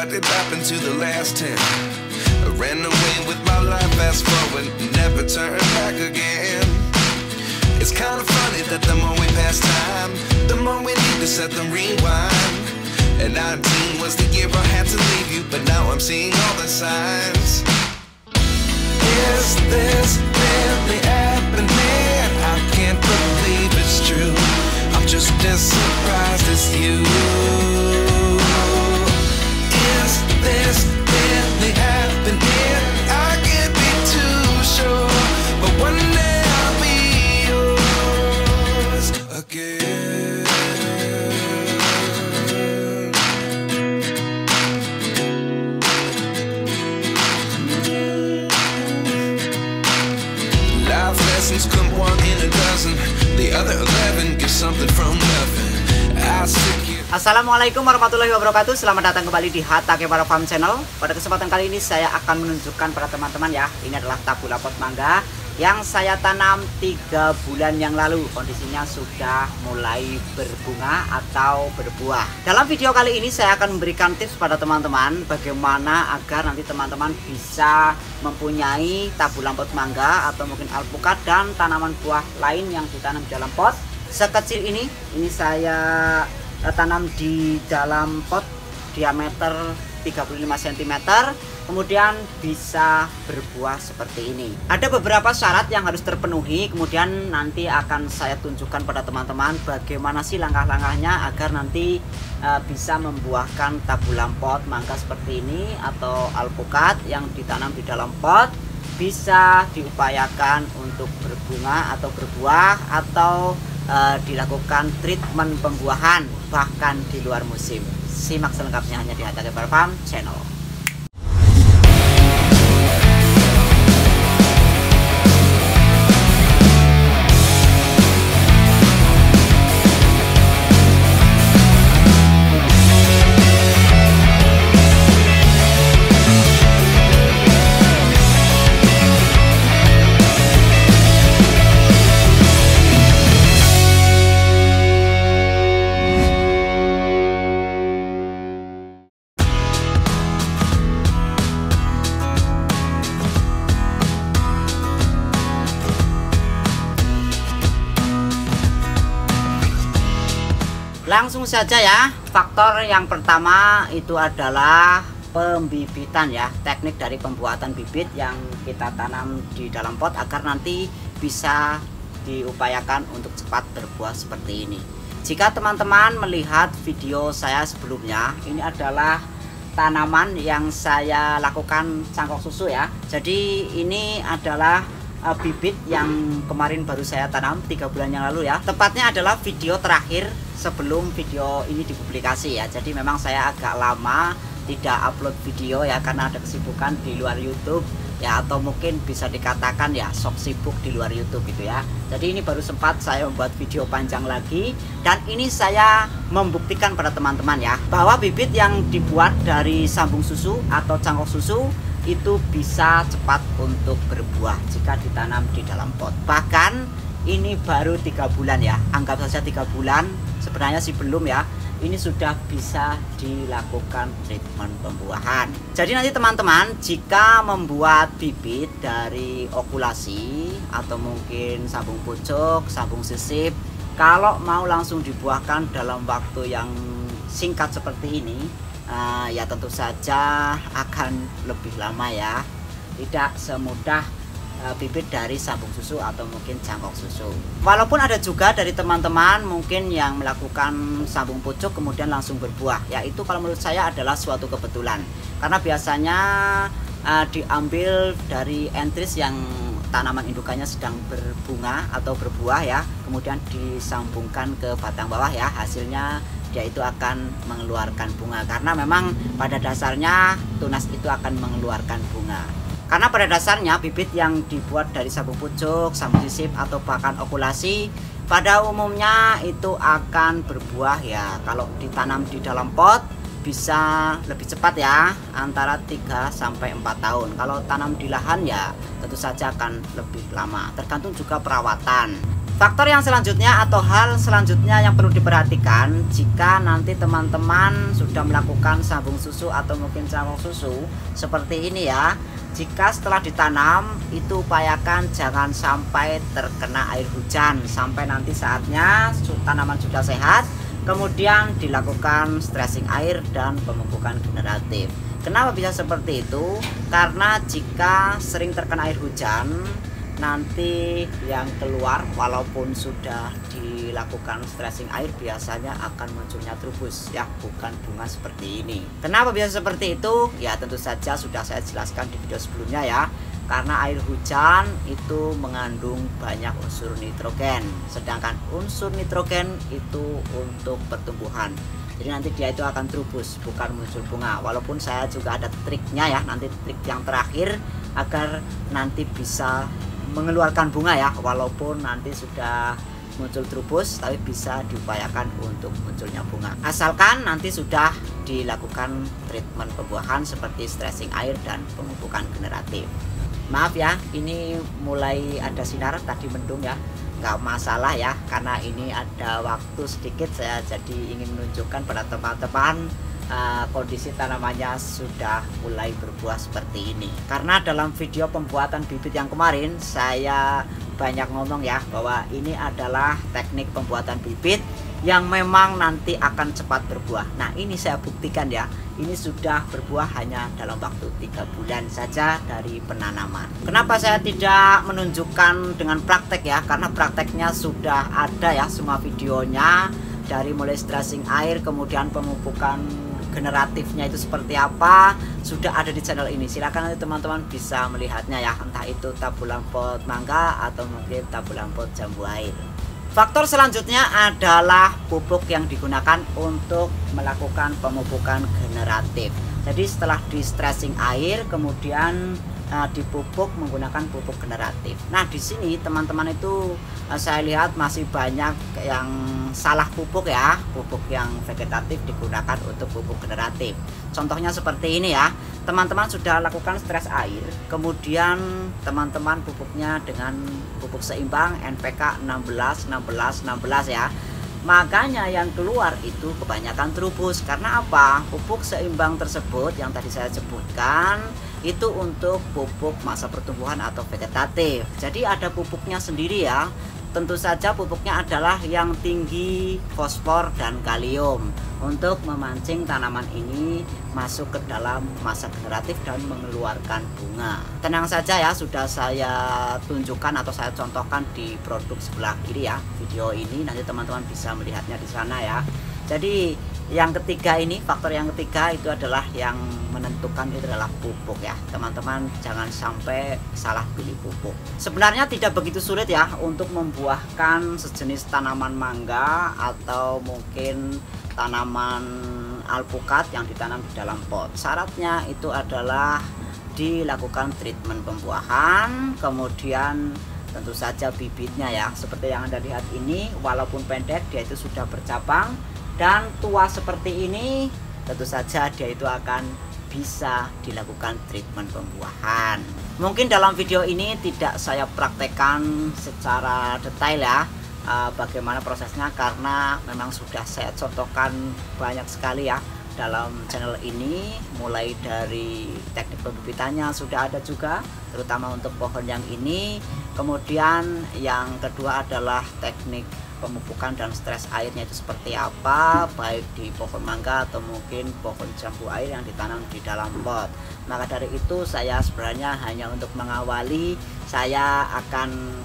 What did happen to the last 10? I ran away with my life, fast forward, never turn back again. It's kind of funny that the more we pass time, the more we need to set the rewind. And 19 was the year I had to leave you, but now I'm seeing all the signs. Is this really happening? I can't believe it's true. I'm just as surprised as you. Is this really happening? I can't be too sure, but one day I'll be yours again. Life lessons come one in a dozen. The other 11 get something from nothing. I sit here. Assalamualaikum warahmatullahi wabarakatuh. Selamat datang kembali di Hatta Kepara Farm Channel. Pada kesempatan kali ini saya akan menunjukkan pada teman-teman ya. Ini adalah tabula pot mangga yang saya tanam 3 bulan yang lalu. Kondisinya sudah mulai berbunga atau berbuah. Dalam video kali ini saya akan memberikan tips pada teman-teman bagaimana agar nanti teman-teman bisa mempunyai tabula pot mangga atau mungkin alpukat dan tanaman buah lain yang ditanam di dalam pot sekecil ini. Ini saya tanam di dalam pot diameter 35 cm, kemudian bisa berbuah seperti ini. Ada beberapa syarat yang harus terpenuhi, kemudian nanti akan saya tunjukkan pada teman-teman bagaimana sih langkah-langkahnya agar nanti bisa membuahkan tabulam pot mangga seperti ini atau alpukat yang ditanam di dalam pot bisa diupayakan untuk berbunga atau berbuah atau dilakukan treatment pembuahan bahkan di luar musim. Simak selengkapnya hanya di Hatta Kepara Farm Channel. Langsung saja ya, faktor yang pertama itu adalah pembibitan ya, teknik dari pembuatan bibit yang kita tanam di dalam pot agar nanti bisa diupayakan untuk cepat berbuah seperti ini. Jika teman-teman melihat video saya sebelumnya, ini adalah tanaman yang saya lakukan cangkok susu ya. Jadi ini adalah bibit yang kemarin baru saya tanam 3 bulan yang lalu ya. Tepatnya adalah video terakhir sebelum video ini dipublikasi ya. Jadi memang saya agak lama tidak upload video ya karena ada kesibukan di luar YouTube ya, atau mungkin bisa dikatakan ya sok sibuk di luar YouTube gitu ya. Jadi ini baru sempat saya membuat video panjang lagi, dan ini saya membuktikan pada teman-teman ya bahwa bibit yang dibuat dari sambung susu atau cangkok susu itu bisa cepat untuk berbuah jika ditanam di dalam pot. Bahkan ini baru 3 bulan ya, anggap saja 3 bulan, sebenarnya sih belum ya. Ini sudah bisa dilakukan treatment pembuahan. Jadi nanti teman-teman jika membuat bibit dari okulasi atau mungkin sambung pucuk, sambung sisip, kalau mau langsung dibuahkan dalam waktu yang singkat seperti ini, ya tentu saja akan lebih lama ya. Tidak semudah bibit dari sambung susu atau mungkin cangkok susu. Walaupun ada juga dari teman-teman mungkin yang melakukan sambung pucuk kemudian langsung berbuah, ya itu kalau menurut saya adalah suatu kebetulan, karena biasanya diambil dari entris yang tanaman indukannya sedang berbunga atau berbuah ya, kemudian disambungkan ke batang bawah ya, hasilnya dia itu akan mengeluarkan bunga, karena memang pada dasarnya tunas itu akan mengeluarkan bunga. Karena pada dasarnya bibit yang dibuat dari sambung pucuk, sambung sisip atau bahkan okulasi pada umumnya itu akan berbuah ya kalau ditanam di dalam pot bisa lebih cepat ya, antara 3 sampai 4 tahun. Kalau tanam di lahan ya tentu saja akan lebih lama, tergantung juga perawatan. Faktor yang selanjutnya atau hal selanjutnya yang perlu diperhatikan jika nanti teman-teman sudah melakukan sambung susu atau mungkin cangkok susu seperti ini ya. Jika setelah ditanam itu upayakan jangan sampai terkena air hujan sampai nanti saatnya tanaman sudah sehat, kemudian dilakukan stressing air dan pemupukan generatif. Kenapa bisa seperti itu? Karena jika sering terkena air hujan, nanti yang keluar walaupun sudah dilakukan stressing air biasanya akan munculnya trubus ya, bukan bunga seperti ini. Kenapa bisa seperti itu? Ya tentu saja sudah saya jelaskan di video sebelumnya ya. Karena air hujan itu mengandung banyak unsur nitrogen, sedangkan unsur nitrogen itu untuk pertumbuhan. Jadi nanti dia itu akan trubus, bukan muncul bunga. Walaupun saya juga ada triknya ya, nanti trik yang terakhir agar nanti bisa mengeluarkan bunga ya, walaupun nanti sudah muncul trubus tapi bisa diupayakan untuk munculnya bunga asalkan nanti sudah dilakukan treatment pembuahan seperti stressing air dan pemupukan generatif. Maaf ya, ini mulai ada sinar, tadi mendung ya, nggak masalah ya, karena ini ada waktu sedikit saya jadi ingin menunjukkan pada teman-teman kondisi tanamannya sudah mulai berbuah seperti ini. Karena dalam video pembuatan bibit yang kemarin saya banyak ngomong ya bahwa ini adalah teknik pembuatan bibit yang memang nanti akan cepat berbuah. Nah ini saya buktikan ya, ini sudah berbuah hanya dalam waktu 3 bulan saja dari penanaman. Kenapa saya tidak menunjukkan dengan praktek ya, karena prakteknya sudah ada ya semua videonya, dari mulai stressing air kemudian pemupukan generatifnya itu seperti apa sudah ada di channel ini. Silakan nanti teman-teman bisa melihatnya ya, entah itu tabulang pot mangga atau mungkin tabulang pot jambu air. Faktor selanjutnya adalah pupuk yang digunakan untuk melakukan pemupukan generatif. Jadi setelah di stressing air kemudian dipupuk menggunakan pupuk generatif. Nah di sini teman-teman itu saya lihat masih banyak yang salah pupuk ya, pupuk yang vegetatif digunakan untuk pupuk generatif. Contohnya seperti ini ya, teman-teman sudah lakukan stress air, kemudian teman-teman pupuknya dengan pupuk seimbang NPK 16 16 16 ya. Makanya yang keluar itu kebanyakan trubus. Karena apa? Pupuk seimbang tersebut yang tadi saya sebutkan itu untuk pupuk masa pertumbuhan atau vegetatif. Jadi ada pupuknya sendiri ya. Tentu saja pupuknya adalah yang tinggi fosfor dan kalium untuk memancing tanaman ini masuk ke dalam masa generatif dan mengeluarkan bunga. Tenang saja ya, sudah saya tunjukkan atau saya contohkan di produk sebelah kiri ya video ini, nanti teman-teman bisa melihatnya di sana ya. Jadi yang ketiga ini, faktor yang ketiga itu adalah yang menentukan itu adalah pupuk ya. Teman-teman jangan sampai salah pilih pupuk. Sebenarnya tidak begitu sulit ya untuk membuahkan sejenis tanaman mangga atau mungkin tanaman alpukat yang ditanam di dalam pot. Syaratnya itu adalah dilakukan treatment pembuahan, kemudian tentu saja bibitnya ya, seperti yang Anda lihat ini, walaupun pendek dia itu sudah bercabang dan tua seperti ini, tentu saja dia itu akan bisa dilakukan treatment pembuahan. Mungkin dalam video ini tidak saya praktekkan secara detail ya bagaimana prosesnya, karena memang sudah saya contohkan banyak sekali ya dalam channel ini, mulai dari teknik pembibitannya sudah ada juga, terutama untuk pohon yang ini. Kemudian yang kedua adalah teknik pemupukan dan stres airnya itu seperti apa, baik di pohon mangga atau mungkin pohon jambu air yang ditanam di dalam pot. Maka dari itu saya sebenarnya hanya untuk mengawali, saya akan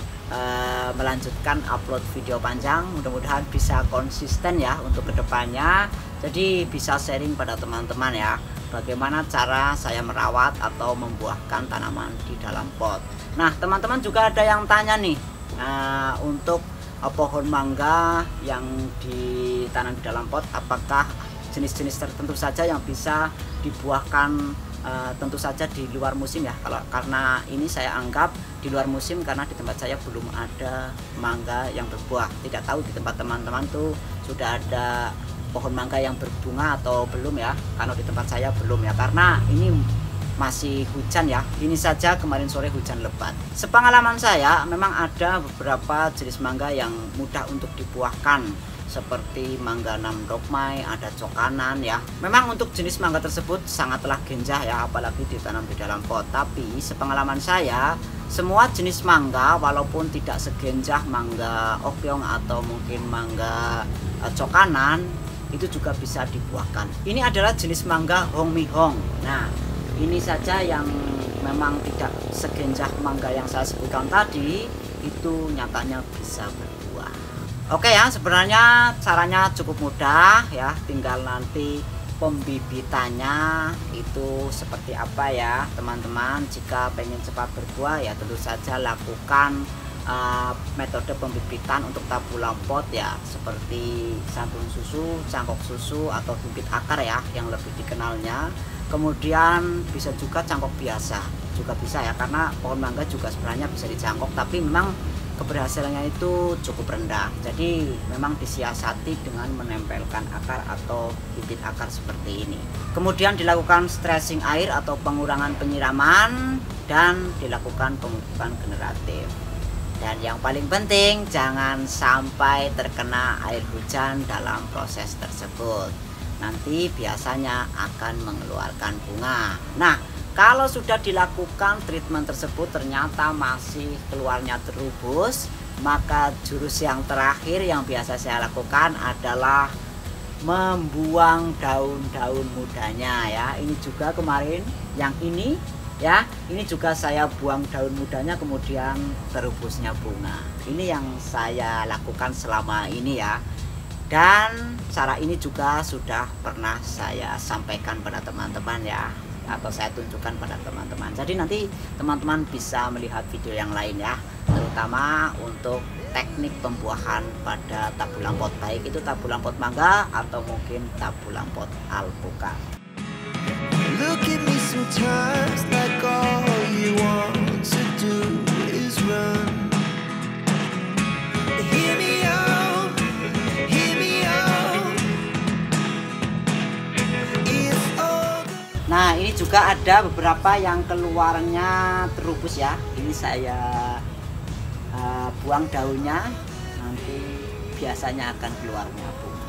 melanjutkan upload video panjang, mudah-mudahan bisa konsisten ya untuk kedepannya. Jadi bisa sharing pada teman-teman ya, bagaimana cara saya merawat atau membuahkan tanaman di dalam pot. Nah teman-teman juga ada yang tanya nih, untuk pohon mangga yang ditanam di dalam pot, apakah jenis-jenis tertentu saja yang bisa dibuahkan tentu saja di luar musim ya. Karena ini saya anggap di luar musim karena di tempat saya belum ada mangga yang berbuah. Tidak tahu di tempat teman-teman tuh sudah ada pohon mangga yang berbunga atau belum ya. Karena di tempat saya belum ya, karena ini masih hujan ya. Ini saja kemarin sore hujan lebat. Sepengalaman saya memang ada beberapa jenis mangga yang mudah untuk dibuahkan, seperti mangga namdokmai, ada cokanan ya. Memang untuk jenis mangga tersebut sangatlah genjah ya, apalagi ditanam di dalam pot. Tapi sepengalaman saya, semua jenis mangga walaupun tidak segenjah mangga okyong atau mungkin mangga cokanan, itu juga bisa dibuahkan. Ini adalah jenis mangga hongmihong. Nah, ini saja yang memang tidak segenjah mangga yang saya sebutkan tadi, itu nyatanya bisa berbuah. Oke ya, sebenarnya caranya cukup mudah ya, tinggal nanti pembibitannya itu seperti apa ya teman-teman. Jika pengen cepat berbuah ya tentu saja lakukan metode pembibitan untuk tabulam pot ya, seperti sambung susu, cangkok susu, atau bibit akar ya yang lebih dikenalnya. Kemudian bisa juga cangkok biasa juga bisa ya, karena pohon mangga juga sebenarnya bisa dicangkok, tapi memang keberhasilannya itu cukup rendah. Jadi memang disiasati dengan menempelkan akar atau bibit akar seperti ini. Kemudian dilakukan stressing air atau pengurangan penyiraman, dan dilakukan pemupukan generatif. Dan yang paling penting, jangan sampai terkena air hujan dalam proses tersebut. Nanti biasanya akan mengeluarkan bunga. Nah, kalau sudah dilakukan treatment tersebut ternyata masih keluarnya terubus, maka jurus yang terakhir yang biasa saya lakukan adalah membuang daun-daun mudanya ya. Ini juga kemarin yang ini ya, ini juga saya buang daun mudanya, kemudian terubusnya bunga. Ini yang saya lakukan selama ini ya. Dan cara ini juga sudah pernah saya sampaikan pada teman-teman ya, atau saya tunjukkan pada teman-teman. Jadi nanti teman-teman bisa melihat video yang lain ya, terutama untuk teknik pembuahan pada tabulam pot, baik itu tabulam pot mangga atau mungkin tabulam pot alpukat. Look at me sometimes like all you want to do is run. Hear me out, hear me out. If all the... Nah, ini juga ada beberapa yang keluarnya terubus ya. Ini saya buang daunnya, nanti biasanya akan keluarnya bunga.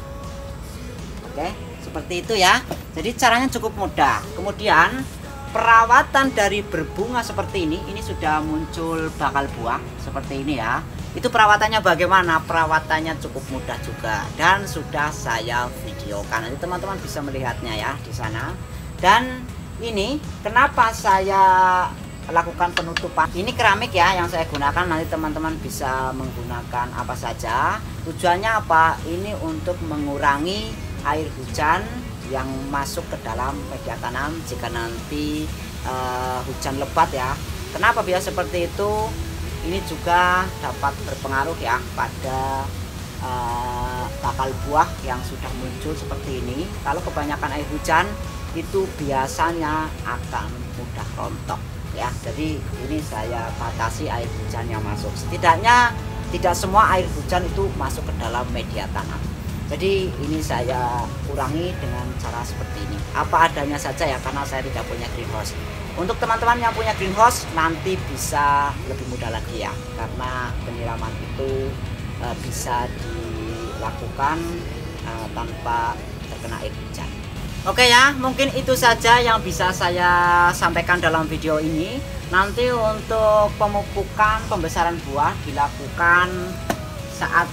Oke, seperti itu ya. Jadi caranya cukup mudah. Kemudian perawatan dari berbunga seperti ini sudah muncul bakal buah seperti ini ya. Itu perawatannya bagaimana? Perawatannya cukup mudah juga dan sudah saya videokan. Nanti teman-teman bisa melihatnya ya di sana. Dan ini kenapa saya lakukan penutupan? Ini keramik ya yang saya gunakan. Nanti teman-teman bisa menggunakan apa saja. Tujuannya apa? Ini untuk mengurangi air hujan yang masuk ke dalam media tanam jika nanti hujan lebat ya. Kenapa biasa seperti itu? Ini juga dapat berpengaruh ya pada bakal buah yang sudah muncul seperti ini. Kalau kebanyakan air hujan itu biasanya akan mudah rontok ya. Jadi ini saya batasi air hujan yang masuk. Setidaknya tidak semua air hujan itu masuk ke dalam media tanam. Jadi ini saya kurangi dengan cara seperti ini, apa adanya saja ya, karena saya tidak punya greenhouse. Untuk teman-teman yang punya greenhouse nanti bisa lebih mudah lagi ya, karena penyiraman itu bisa dilakukan tanpa terkena air hujan. Oke ya, mungkin itu saja yang bisa saya sampaikan dalam video ini. Nanti untuk pemupukan pembesaran buah dilakukan saat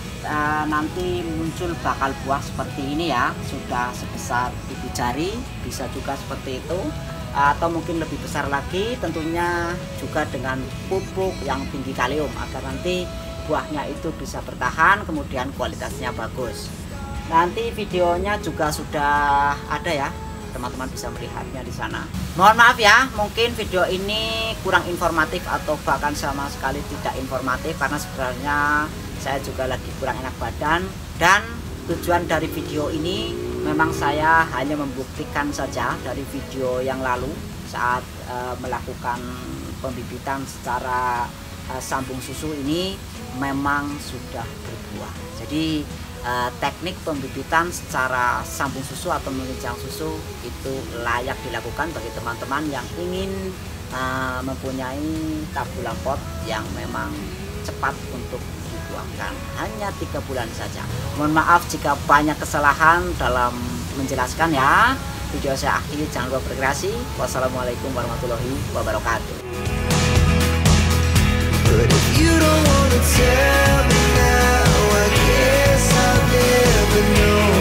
nanti muncul bakal buah seperti ini ya, sudah sebesar ibu jari, bisa juga seperti itu, atau mungkin lebih besar lagi, tentunya juga dengan pupuk yang tinggi kalium agar nanti buahnya itu bisa bertahan, kemudian kualitasnya bagus. Nanti videonya juga sudah ada ya, teman-teman bisa melihatnya di sana. Mohon maaf ya, mungkin video ini kurang informatif atau bahkan sama sekali tidak informatif, karena sebenarnya saya juga lagi kurang enak badan. Dan tujuan dari video ini memang saya hanya membuktikan saja dari video yang lalu saat melakukan pembibitan secara sambung susu ini memang sudah berbuah. Jadi teknik pembibitan secara sambung susu atau menginjang susu itu layak dilakukan bagi teman-teman yang ingin mempunyai tabula pot yang memang cepat untuk dibuahkan, hanya 3 bulan saja. Mohon maaf jika banyak kesalahan dalam menjelaskan ya. Video saya akhiri, jangan lupa berkreasi. Wassalamualaikum warahmatullahi wabarakatuh. But if you don't wanna tell me now, I guess I'll never know.